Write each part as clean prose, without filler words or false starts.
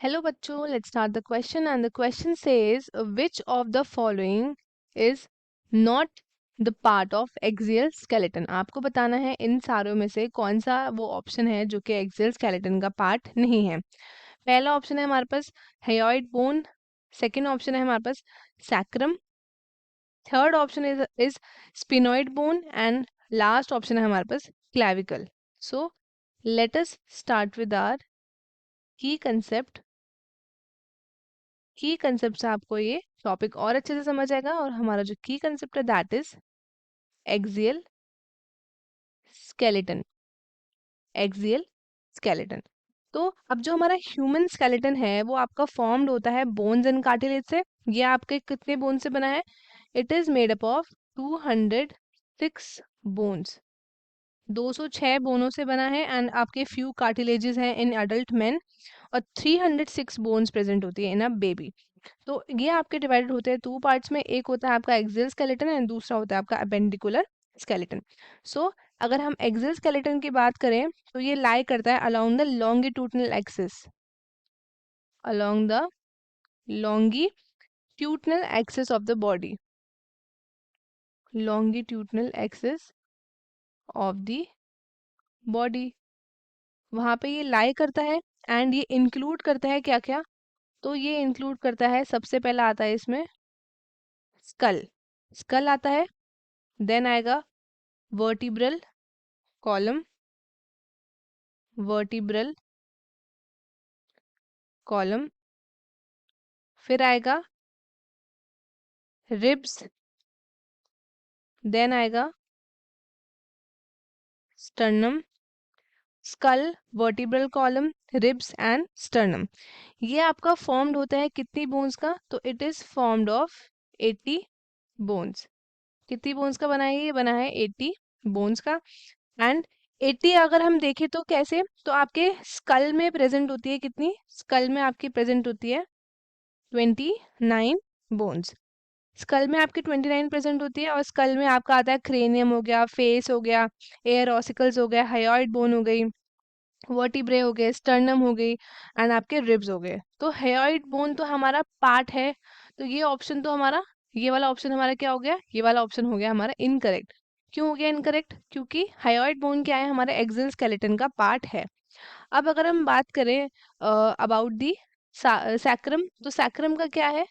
Hello बच्चों, let's start the question and the question says which of the following is not the part of axial skeleton। आपको बताना है इन सारों में से कौन सा वो ऑप्शन है जो कि axial skeleton का पार्ट नहीं है। पहला ऑप्शन है हमारे पास hyoid bone, सेकंड ऑप्शन है हमारे पास sacrum, third option is sphenoid bone and last option है हमारे पास clavicle। So let us start with our की कंसेप्ट से आपको ये टॉपिक और अच्छे से समझ आएगा। और हमारा जो की कंसेप्ट है that is axial skeleton. Axial skeleton. तो अब जो हमारा ह्यूमन स्केलेटन है वो आपका फॉर्म्ड होता है बोन्स एंड कार्टिलेज से। ये आपके कितने बोन से बना है? It is made up of 206 bones. 206 Bono से बना है एंड आपके फ्यू कार्टिलेजेस हैं इन एडल्ट मेन और 306 बोन्स प्रेजेंट होती है इन अ बेबी। तो ये आपके डिवाइडेड होते हैं टू पार्ट्स में। एक होता है आपका एक्सियल स्केलेटन एंड दूसरा होता है आपका अपेंडिकुलर स्केलेटन। सो अगर हम एक्सियल स्केलेटन की बात करें तो ये लाई करता है along the longitudinal axis. Along the longitudinal axis of the body, longitudinal axis of the body, वहां पे ये लाई करता है। एंड ये इंक्लूड करता है क्या क्या? तो ये इंक्लूड करता है, सबसे पहला आता है इसमें स्कल। स्कल आता है, देन आएगा वर्टिब्रल कॉलम, वर्टिब्रल कॉलम, फिर आएगा रिब्स, देन आएगा sternum. Skull, vertebral column, ribs and sternum, ये आपका फॉर्म्ड होता है कितनी बोन्स का? तो it is formed of 80 bones. कितनी बोन्स का बना है? ये बना है 80 बोन्स का। एंड 80 अगर हम देखें तो कैसे? तो आपके स्कल में प्रेजेंट होती है कितनी? स्कल में आपकी प्रेजेंट होती है 29 बोन्स। स्कल में आपकी 29 प्रेजेंट होती है और स्कल में आपका आता है क्रेनियम हो गया, फेस हो गया, एयर ऑसिकल्स हो गया, हायोइड बोन हो गई, वर्टिब्रे हो गए, स्टर्नम हो गई एंड आपके रिब्स हो गए। तो हायोइड बोन तो हमारा पार्ट है। तो ये ऑप्शन तो हमारा, ये वाला ऑप्शन हमारा क्या हो गया? ये वाला ऑप्शन हो गया हमारा इनकरेक्ट। क्यों हो गया इनकरेक्ट? क्योंकि हायोइड बोन क्या है? हमारे एक्सियल स्केलेटन का पार्ट है। अब अगर हम बात करें अबाउट दी सैक्रम, तो सैक्रम का क्या है?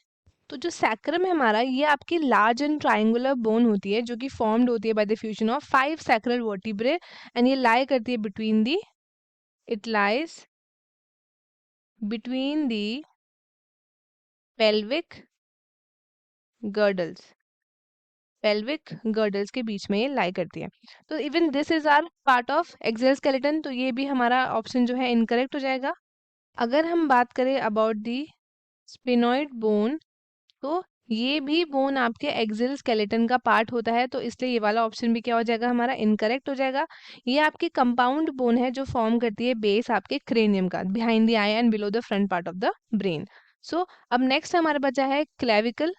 तो जो सैक्रम है हमारा, ये आपकी लार्ज एंड ट्राइंगुलर बोन होती है जो कि फॉर्म्ड होती है by the fusion of 5 sacral vertebrae and ये लाई करती है between the, it lies between the pelvic girdles. Pelvic girdles के बीच में ये लाई करती है। तो even this is our part of axial skeleton, तो ये भी हमारा ऑप्शन जो है इनकरेक्ट हो जाएगा। अगर हम बात करें अबाउट दी स्पिनॉइड बोन, तो ये भी बोन आपके एक्सियल स्केलेटन का पार्ट होता है, तो इसलिए ये वाला ऑप्शन भी क्या हो जाएगा? हमारा इनकरेक्ट हो जाएगा। ये आपकी कंपाउंड बोन है जो फॉर्म करती है बेस आपके क्रेनियम का, behind the eye and below the front part of the brain. So अब नेक्स्ट हमारा बचा है क्लेविकल।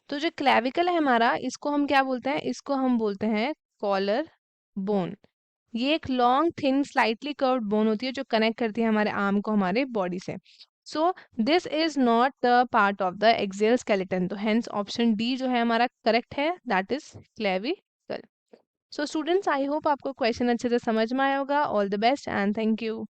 तो जो क्लेविकल है हमारा, इसको हम क्या बोलते हैं? इसको हम बोलते हैं कॉलर बोन। ये एक long thin slightly curved bone होती है जो कनेक्ट करती है हमारे आर्म को हमारे बॉडी से। So this is not the part of the axial skeleton, तो हेंस ऑप्शन डी जो है हमारा करेक्ट है, that is clavicle. So students, I hope आपको क्वेश्चन अच्छे से समझ में आया होगा। All the best and thank you.